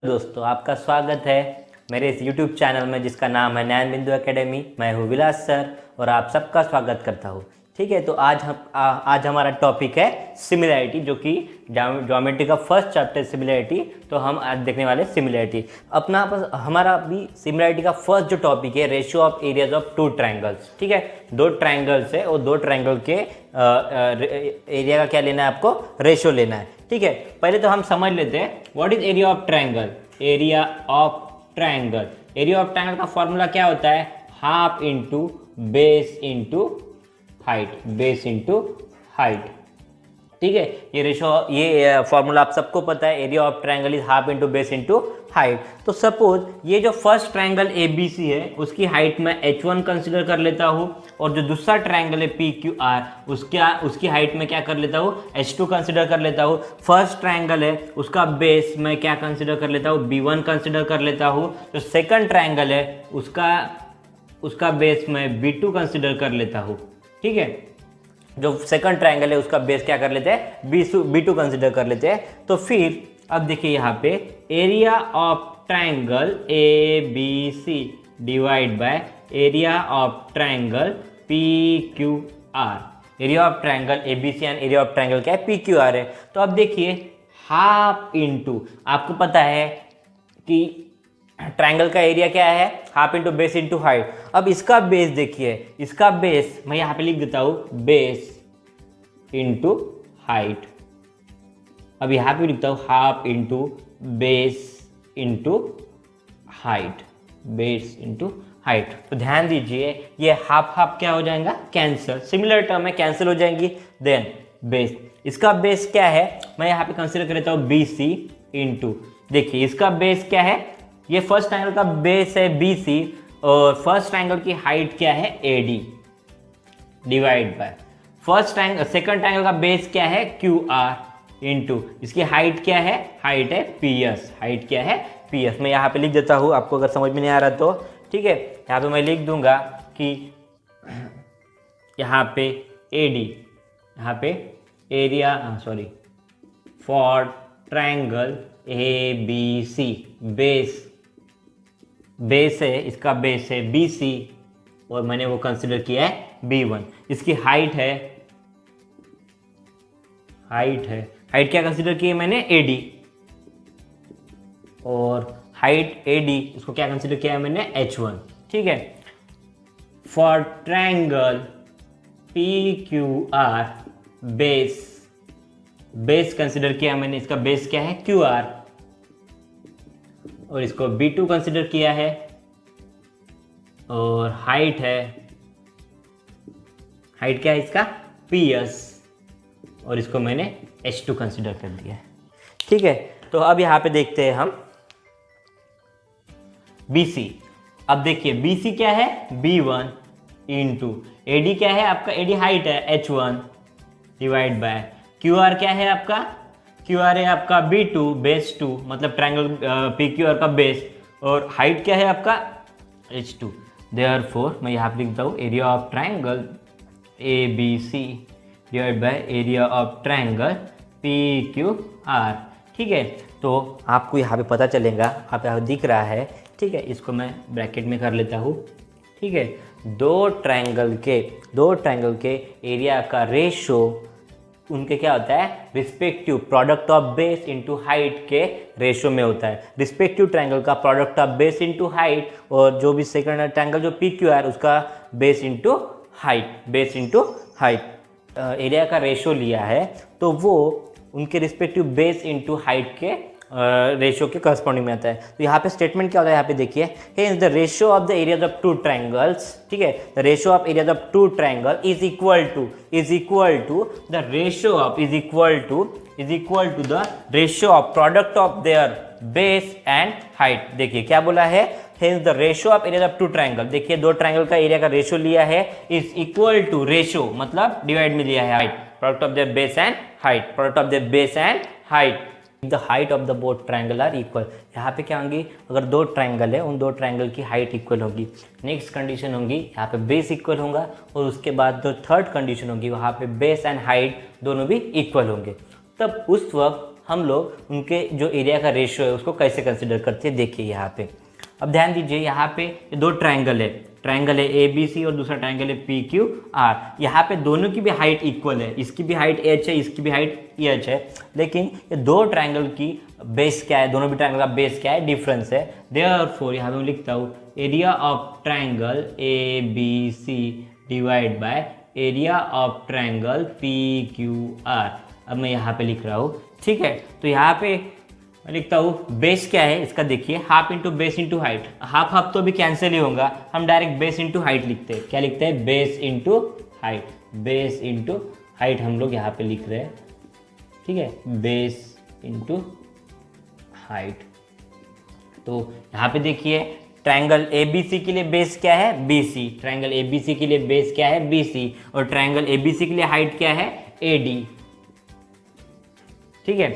दोस्तों, आपका स्वागत है मेरे इस YouTube चैनल में जिसका नाम है नैन बिंदु एकेडमी। मैं हूँ विलास सर और आप सबका स्वागत करता हूँ। ठीक है, तो आज हमारा टॉपिक है सिमिलैरिटी, जो कि ज्योमेट्री का फर्स्ट चैप्टर सिमिलैरिटी। तो हम आज देखने वाले सिमिलैरिटी। हमारा भी सिमिलैरिटी का फर्स्ट जो टॉपिक है ratio of areas of two triangles. ठीक है, दो ट्रायंगल्स है और दो ट्रायंगल के एरिया का क्या लेना है, आपको रेशियो लेना है। ठीक है, पहले तो हम समझ लेते हैं what is area of triangle. Area of triangle का फॉर्मूला क्या होता है, half into base into height. ठीक है, ये फॉर्मूला आप सबको पता है। Area of triangle is half into base into height. तो सपोज ये जो फर्स्ट ट्रायंगल ABC है उसकी हाइट मैं H1 कंसिडर कर लेता हूँ, और जो दूसरा ट्रायंगल है PQR उसकी हाइट में क्या कर लेता हूँ, H2 कंसिडर कर लेता हूँ। फर्स्ट ट्रायंगल है उसका बेस मैं क्या कंसिडर कर लेता हूँ, B1 कंसिडर कर लेता हूँ। जो सेकंड ट्रायंगल है उसका बेस मैं B2 कंसिडर कर लेता हूँ। ठीक है, जो सेकंड ट्रायंगल है उसका बेस क्या कर लेते हैं, B2 कंसिडर कर लेते हैं। तो फिर अब देखिए यहाँ पे area of triangle ABC divide by area of triangle PQR। Area of triangle ABC and area of triangle क्या है, PQR है। तो अब देखिए हाफ इंटू, आपको पता है कि ट्रायंगल का एरिया क्या है, half into base into height. अब इसका बेस देखिए, इसका बेस मैं यहाँ पे लिख देता हूँ बेस इंटू हाइट। अब यहाँ पे लिखता हूँ half into base into height, तो ध्यान दीजिए ये हाफ क्या हो जाएगा, कैंसिल, सिमिलर टर्म है, कैंसिल हो जाएंगी। देन बेस, इसका बेस क्या है, मैं यहाँ पे कंसिडर कर लेता हूँ BC इंटू, देखिए इसका बेस क्या है, ये फर्स्ट ट्रायंगल का बेस है BC और फर्स्ट ट्रायंगल की हाइट क्या है AD divide by second triangle का बेस क्या है QR इंटू इसकी हाइट क्या है, हाइट है PS। मैं यहाँ पे लिख देता हूँ, आपको अगर समझ में नहीं आ रहा तो ठीक है, यहाँ पे मैं लिख दूंगा कि यहाँ पे AD, यहाँ पे area for triangle ABC, base है, इसका बेस है BC और मैंने वो कंसिडर किया है B1। इसकी हाइट क्या कंसिडर की है मैंने, AD, और हाइट AD इसको क्या कंसिडर किया है मैंने, H1। ठीक है, for triangle PQR base consider किया मैंने, इसका बेस क्या है QR और इसको B2 कंसिडर किया है, और हाइट क्या है इसका PS और इसको मैंने H2 कंसिडर कर दिया है। ठीक है, तो अब यहाँ पे देखते हैं हम BC। अब देखिए BC क्या है, B1 इंटू AD क्या है आपका, AD हाइट है H1 डिवाइड बाय QR क्या है आपका, QR है आपका B2 बेस 2, मतलब ट्रायंगल PQR का बेस, और हाइट क्या है आपका H2। देयरफॉर मैं यहाँ पे लिखता हूँ area of triangle ABC divide by area of triangle PQR। ठीक है, तो आपको यहाँ पे पता चलेगा, आप यहाँ दिख रहा है। ठीक है, इसको मैं ब्रैकेट में कर लेता हूँ। ठीक है, दो ट्रायंगल के एरिया का रेशो उनके क्या होता है, respective product of base into height के रेशो में होता है। रिस्पेक्टिव ट्रायंगल का product of base into height, और जो भी सेकंड ट्रायंगल जो PQR उसका बेस इंटू हाइट एरिया का रेशो लिया है, तो वो उनके रिस्पेक्टिव बेस इंटू हाइट के रेशो के करस्पॉन्डिंग में आता है। तो यहाँ पे स्टेटमेंट क्या होता है, यहाँ पे देखिए, hence the ratio of the areas of two triangles. ठीक है, the ratio of areas of two triangle is equal to the ratio of product of their base and height. देखिए क्या बोला है, hence the ratio of areas of two triangle. देखिए दो triangle का area का रेशो लिया है, इज इक्वल टू, रेशो मतलब डिवाइड में दिया है height, product of the base and height, the height of the both triangle are equal. यहाँ पे क्या होंगी, अगर दो ट्रायंगल है उन दो ट्रायंगल की हाइट इक्वल होगी। नेक्स्ट कंडीशन होगी यहाँ पे बेस इक्वल होगा, और उसके बाद जो थर्ड कंडीशन होगी वहाँ पे बेस एंड हाइट दोनों भी इक्वल होंगे। तब उस वक्त हम लोग उनके जो एरिया का रेशियो है उसको कैसे कंसिडर करते हैं, देखिए यहाँ पे। अब ध्यान दीजिए, यहाँ पे दो ट्रायंगल है ए बी सी और दूसरा ट्रायंगल है पी क्यू आर। यहाँ पे दोनों की भी हाइट इक्वल है, इसकी भी हाइट एच है, इसकी भी हाइट एच है, लेकिन ये दो ट्रायंगल की बेस क्या है, दोनों भी ट्रायंगल का बेस क्या है, डिफरेंस है। देयरफॉर यहाँ पे मैं लिखता हूँ area of triangle A B C divide by area of triangle P Q R. अब मैं यहाँ पे लिख रहा हूँ, ठीक है। तो यहाँ पे मैं लिखता हूँ बेस क्या है इसका, देखिए half into base into height. Half half तो भी कैंसिल ही होगा, हम डायरेक्ट बेस इंटू हाइट लिखते हैं। क्या लिखते हैं, base into height. Base into height हम लोग यहाँ पे लिख रहे हैं, ठीक है, बेस इंटू हाइट। तो यहाँ पे देखिए ट्रायंगल ABC के लिए बेस क्या है, BC। ट्रायंगल ABC के लिए बेस क्या है, BC। और ट्रायंगल ABC के लिए हाइट क्या है, AD, ठीक है।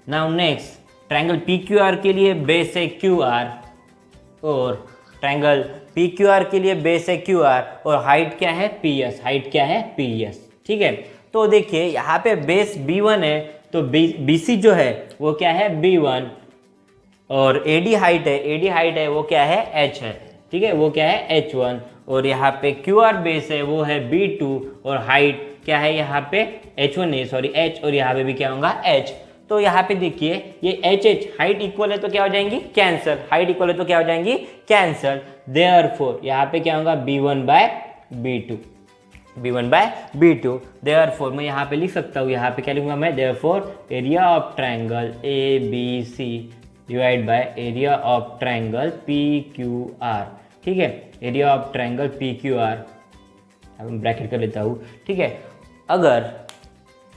नाउ नेक्स्ट ट्रायंगल PQR के लिए बेस है QR और ट्रायंगल PQR के लिए बेस है QR और हाइट क्या है, PS। हाइट क्या है, PS, ठीक है। तो देखिए यहाँ पे बेस B1 है, तो BC जो है वो क्या है, B1 और AD हाइट है वो क्या है, H है, ठीक है, वो क्या है, H1। और यहाँ पे QR बेस है वो है B2 और हाइट क्या है यहाँ पे, H1 नहीं सॉरी H, और यहाँ पे भी क्या होगा, H। तो यहाँ पे देखिए ये HH हाइट इक्वल है तो क्या हो जाएंगी, कैंसल। हाइट इक्वल है तो क्या हो जाएंगी, कैंसल। देयरफॉर यहाँ पे क्या होगा, B1 bye B2, B1 bye B2। Therefore मैं यहाँ पे लिख सकता हूँ, यहाँ पे क्या लिखूंगा मैं, therefore area of triangle ABC divide by area of triangle PQR, ठीक है। Area of triangle PQR bracket कर लेता हूँ, ठीक है। अगर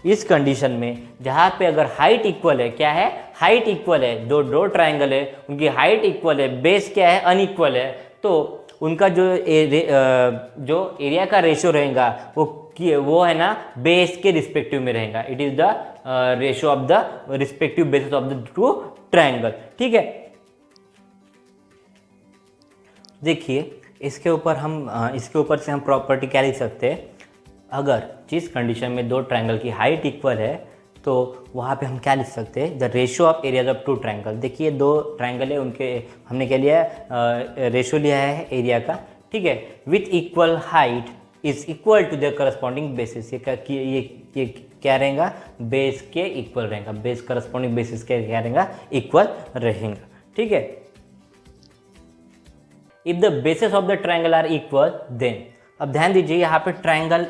इस कंडीशन में जहाँ पे अगर हाइट इक्वल है, क्या है, हाइट इक्वल है, दो ट्रायंगल है उनकी हाइट इक्वल है, बेस क्या है, अनइक्वल है, तो उनका जो एरिया का रेशियो रहेगा वो है ना बेस के रिस्पेक्टिव में रहेगा। It is the ratio of the respective basis of the two triangle, ठीक है। देखिए इसके ऊपर से हम प्रॉपर्टी क्या लिख सकते हैं, अगर जिस कंडीशन में दो ट्रायंगल की हाइट इक्वल है तो वहाँ पे हम क्या लिख सकते हैं, the ratio of areas of two triangle. देखिए दो ट्रायंगल है, उनके हमने क्या लिया है, रेशियो लिया है एरिया का, ठीक है। With equal height is equal to the corresponding bases. ये क्या रहेगा, बेस के इक्वल रहेगा, बेस करस्पॉन्डिंग बेसिस के क्या रहेगा, इक्वल रहेगा, ठीक है। If the bases of the triangle are equal then, अब ध्यान दीजिए यहाँ पे ट्रायंगल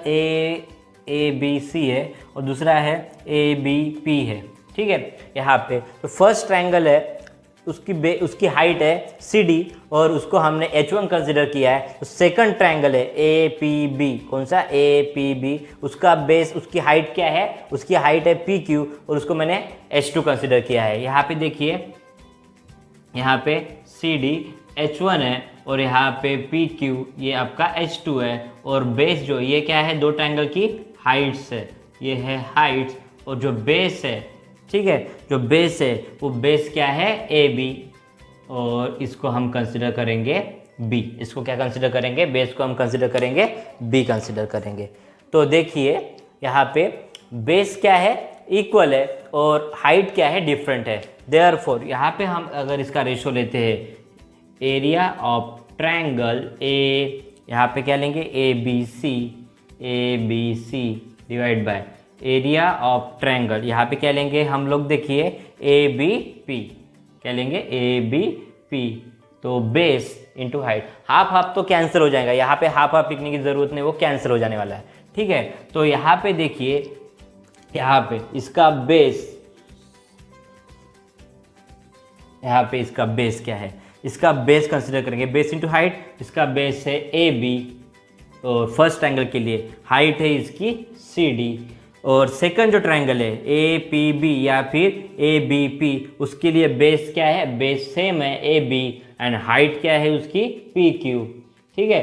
ABC है और दूसरा है ABP है, ठीक है। यहाँ पे तो फर्स्ट ट्रायंगल है उसकी हाइट है CD और उसको हमने H1 कंसिडर किया है। तो सेकंड ट्रायंगल है APB, कौन सा, APB, उसका बेस उसकी हाइट क्या है, उसकी हाइट है PQ और उसको मैंने H2 कंसिडर किया है। यहाँ पे देखिए यहाँ पे CD H1 है और यहाँ पे PQ ये आपका H2 है और बेस जो ये क्या है, दो ट्रायंगल की हाइट्स है, ये है हाइट्स और जो बेस है, ठीक है, जो बेस है वो बेस क्या है, AB और इसको हम कंसिडर करेंगे B। इसको क्या कंसिडर करेंगे, बेस को हम कंसिडर करेंगे B कंसिडर करेंगे। तो देखिए यहाँ पे बेस क्या है, इक्वल है और हाइट क्या है, डिफरेंट है। देयरफॉर यहाँ पे हम अगर इसका रेशो लेते हैं एरिया ऑफ ट्रायंगल यहाँ पे क्या लेंगे, ABC divide by area of triangle, यहाँ पे क्या लेंगे हम लोग, देखिए ABP, क्या लेंगे, ABP। तो base into height, half half तो कैंसिल हो जाएगा, यहाँ पे हाफ हाफ लिखने की जरूरत नहीं, वो कैंसिल हो जाने वाला है, ठीक है। तो यहाँ पे देखिए यहाँ पे इसका बेस, यहाँ पे इसका बेस क्या है, इसका बेस कंसिडर करेंगे, बेस इंटू हाइट। इसका बेस है AB और फर्स्ट ट्रायंगल के लिए हाइट है इसकी CD और सेकंड जो ट्रायंगल है APB या फिर ABP उसके लिए बेस क्या है, बेस सेम है AB एंड हाइट क्या है उसकी PQ, ठीक है।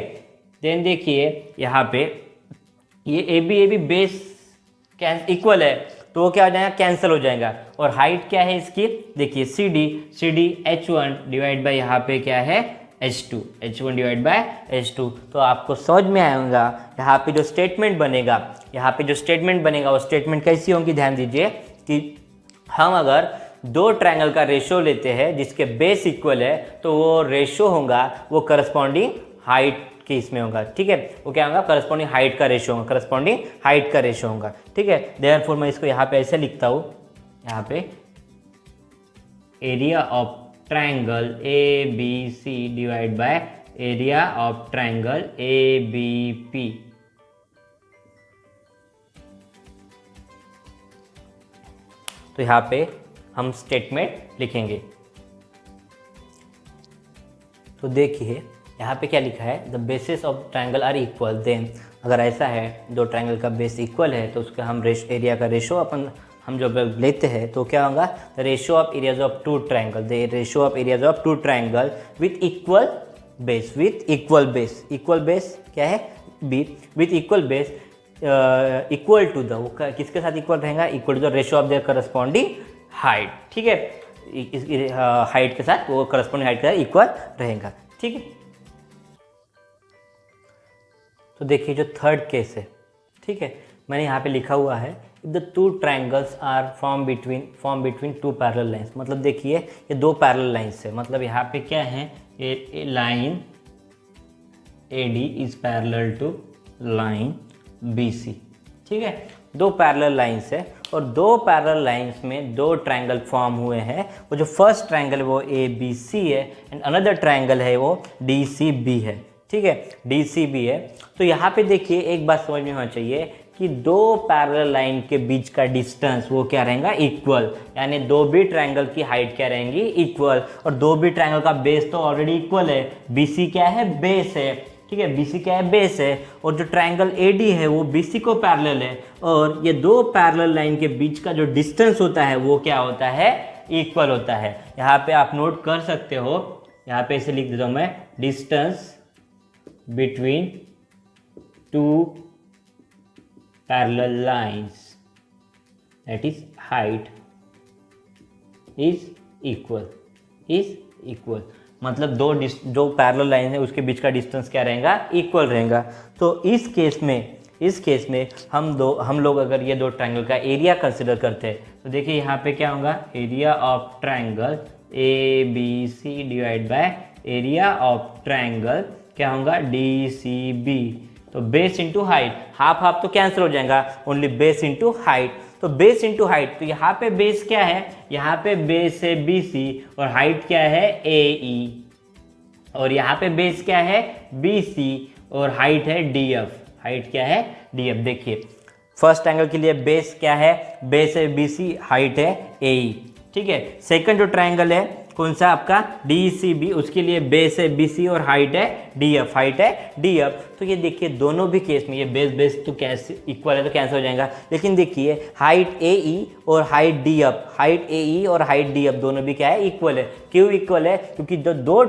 देन देखिए यहाँ पे ये AB बेस इक्वल है तो वो क्या हो जाएगा, कैंसिल हो जाएगा और हाइट क्या है इसकी, देखिए CD H1 डिवाइड बाय यहाँ पे क्या है H1 डिवाइड बाय H2। तो आपको समझ में आएगा यहाँ पे जो स्टेटमेंट बनेगा, वो स्टेटमेंट कैसी होगी, ध्यान दीजिए कि हम अगर दो ट्रायंगल का रेशो लेते हैं जिसके बेस इक्वल है तो वो रेशो होगा वो करस्पॉन्डिंग हाइट के इसमें होगा, ठीक है। वो क्या होगा, करस्पॉन्डिंग हाइट का रेशो होगा, करस्पॉन्डिंग हाइट का रेशो होगा, ठीक है। देयरफॉर मैं इसको यहाँ पे ऐसे लिखता हूँ, यहाँ पे area of triangle A B C divide by area of triangle A B P. तो यहाँ पे हम स्टेटमेंट लिखेंगे। तो देखिए यहाँ पे क्या लिखा है, the bases of triangle are equal, then अगर ऐसा है दो ट्रायंगल का बेस इक्वल है तो उसका हम एरिया का रेशो हम जब लेते हैं तो क्या होगा, the ratio of areas of two triangle, the ratio of areas of two triangle with equal base, with equal base, equal base क्या है B, with equal base equal to the, वो किसके साथ इक्वल रहेगा, equal to the ratio of their corresponding height, ठीक है। Height के साथ वो करस्पॉन्डिंग हाइट के साथ इक्वल रहेगा, ठीक है। तो देखिए जो थर्ड केस है, ठीक है, मैंने यहाँ पे लिखा हुआ है if the two triangles are form between two parallel lines. मतलब देखिए ये दो पैरेलल लाइंस है, मतलब यहाँ पे क्या है, A line AD is parallel to line BC, ठीक है। दो पैरेलल लाइंस है और दो पैरेलल लाइंस में दो ट्रायंगल फॉर्म हुए हैं। वो जो फर्स्ट ट्रायंगल है वो ABC है एंड अनदर ट्रायंगल है वो DCB है, ठीक है, DCB है। तो यहाँ पे देखिए एक बात समझ में होना चाहिए कि दो पैरेलल लाइन के बीच का डिस्टेंस वो क्या रहेगा, इक्वल, यानी दो भी ट्रायंगल की हाइट क्या रहेंगी, इक्वल, और दो भी ट्रायंगल का बेस तो ऑलरेडी इक्वल है, BC क्या है, बेस है, ठीक है, BC क्या है, बेस है, और जो ट्रायंगल AD है वो BC को पैरेलल है, और ये दो पैरेलल लाइन के बीच का जो डिस्टेंस होता है वो क्या होता है, इक्वल होता है। यहाँ पे आप नोट कर सकते हो, यहाँ पे इसे लिख देता हूँ मैं, distance between two parallel lines, that is height is equal, मतलब दो पैरेलल लाइन है उसके बीच का डिस्टेंस क्या रहेगा, इक्वल रहेगा। तो इस केस में हम लोग अगर ये दो ट्रायंगल का एरिया कंसिडर करते हैं तो देखिए यहाँ पे क्या होगा, area of triangle ABC divide by area of triangle क्या होगा, DCB। तो बेस इंटू हाइट, हाफ तो कैंसिल हो जाएगा, ओनली बेस इंटू हाइट। तो बेस इंटू हाइट, तो यहाँ पे बेस क्या है, यहाँ पे बेस है BC और हाइट क्या है AE, और यहाँ पे बेस क्या है BC और हाइट है DF, हाइट क्या है DF। देखिए फर्स्ट एंगल के लिए बेस क्या है, बेस है BC, हाइट है AE, ठीक है। सेकंड जो ट्रायंगल है कौन सा आपका, DCB, उसके लिए बेस है BC और हाइट है DF, हाइट है DF। तो ये देखिए दोनों भी केस में ये बेस तो कैसे इक्वल है तो कैंसिल हो जाएगा, लेकिन देखिए हाइट AE और हाइट DF, हाइट AE और हाइट DF दोनों भी क्या है, इक्वल है। क्यों इक्वल है, क्योंकि दो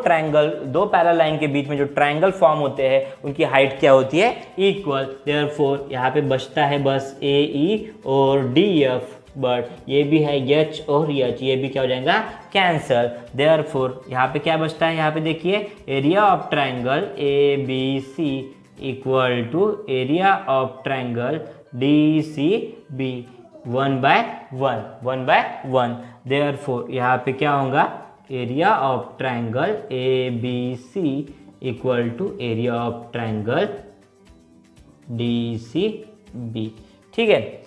पैरेलल लाइन के बीच में जो ट्रायंगल फॉर्म होते हैं उनकी हाइट क्या होती है, इक्वल। देयरफॉर यहाँ पे बचता है बस AE और DF, बट ये भी है H और H, ये भी क्या हो जाएगा, कैंसल। देयरफॉर यहाँ पे क्या बचता है, यहाँ पे देखिए area of triangle ABC equal to area of triangle DCB 1/1। Therefore यहाँ पे क्या होगा, area of triangle ABC equal to area of triangle DCB, ठीक है।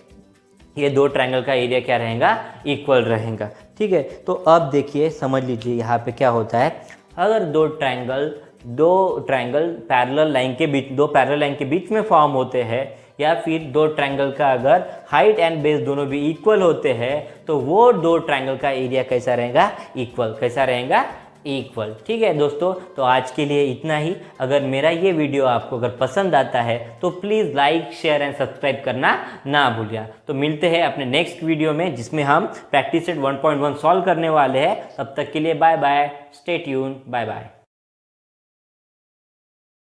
ये दो ट्रायंगल का एरिया क्या रहेगा, इक्वल रहेगा, ठीक है। तो अब देखिए समझ लीजिए यहाँ पे क्या होता है, अगर दो ट्रायंगल पैरेलल लाइन के बीच में फॉर्म होते हैं, या फिर दो ट्रायंगल का अगर हाइट एंड बेस दोनों भी इक्वल होते हैं तो वो दो ट्रायंगल का एरिया कैसा रहेगा, इक्वल, कैसा रहेगा, इक्वल, ठीक है दोस्तों। तो आज के लिए इतना ही। अगर मेरा ये वीडियो आपको अगर पसंद आता है तो please like, share and subscribe करना ना भूलिए। तो मिलते हैं अपने नेक्स्ट वीडियो में जिसमें हम प्रैक्टिस सेट 1.1 सॉल्व करने वाले हैं। तब तक के लिए bye bye, stay tune, bye bye.